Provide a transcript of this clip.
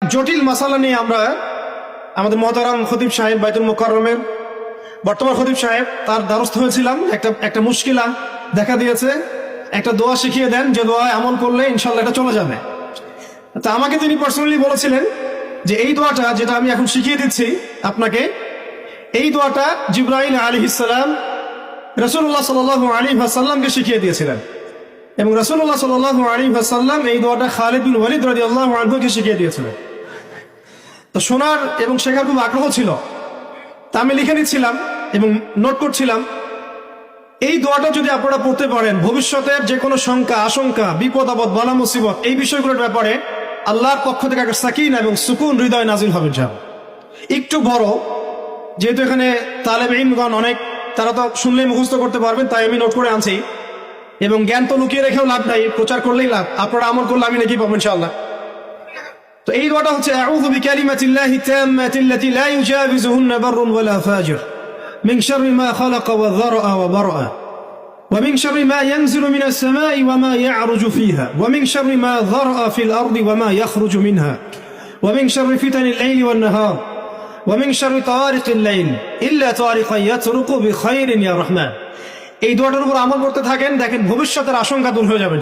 জটিল মাসালা নিয়ে আমরা আমাদের মহতারাম খতিব সাহেব বাইতুল মুকাররমের বর্তমান খতিব সাহেব তার দ্বারস্থ হয়েছিলাম। একটা মুশকিলা দেখা দিয়েছে। একটা দোয়া শিখিয়ে দেন যে দোয়া আমল করলে ইনশাল্লাহ এটা চলে যাবে। তা আমাকে তিনি পার্সোনালি বলেছিলেন যে এই দোয়াটা যেটা আমি এখন শিখিয়ে দিচ্ছি আপনাকে, এই দোয়াটা জিবরাইল আলাইহিস সালাম রাসূলুল্লাহ সাল্লাল্লাহু আলাইহি ওয়াসাল্লামকে শিখিয়ে দিয়েছিলেন এবং রাসূলুল্লাহ সাল্লাল্লাহু আলাইহি ওয়াসাল্লাম এই দোয়াটা খালিদ বিন ওয়ালিদ রাদিয়াল্লাহু আনহুকে শিখিয়ে দিয়েছিলেন। তো শোনার এবং শেখার খুব আগ্রহ ছিল। তা আমি লিখে নিচ্ছিলাম এবং নোট করছিলাম। এই দোয়াটা যদি আপনারা পড়তে পারেন, ভবিষ্যতের যে কোনো শঙ্কা, আশঙ্কা, বিপদ আপদ, বালা মুসিবত, এই বিষয়গুলোর ব্যাপারে আল্লাহর পক্ষ থেকে একটা সাকিনা এবং সুকুন হৃদয় নাজিল হবে। যা একটু বড়, যেহেতু এখানে তালেব ইলমগণ অনেক, তারা তো শুনলেই মুখস্থ করতে পারবেন, তাই আমি নোট করে আনছি। এবং জ্ঞান তো লুকিয়ে রেখেও লাভ নাই, প্রচার করলেই লাভ। আপনারা আমল করলে আমি নাকি পাবো ইনশাআল্লাহ। তো এই দোয়াটা হচ্ছে আউযু বিকালিমাতিল্লাহি তাম্মাতিল্লাতি লা ইউজাবিজুহুন্না বাররুন ওয়ালা ফাজির মিন শাররি মা খালাকা ওয়া যারআ ওয়া বারআ ওয়া মিন শাররি মা ইয়ানজিলু মিনাস সামাই ওয়া মা ইয়া'রুজু ফিহা ওয়া মিন শাররি মা যারআ ফিল আরদি ওয়া মা ইয়াখরুজু মিনহা ওয়া মিন শাররি ফিতানিল লাইলি ওয়ান নাহার ওয়া মিন শাররি তারিকিল লাইল ইল্লা তারিকান ইয়াতরুকু বিখাইরিন ইয়া রাহমান। এই দোয়াটার উপর আমল করতে থাকেন, দেখেন ভবিষ্যতের আশঙ্কা দূর হয়ে যাবে।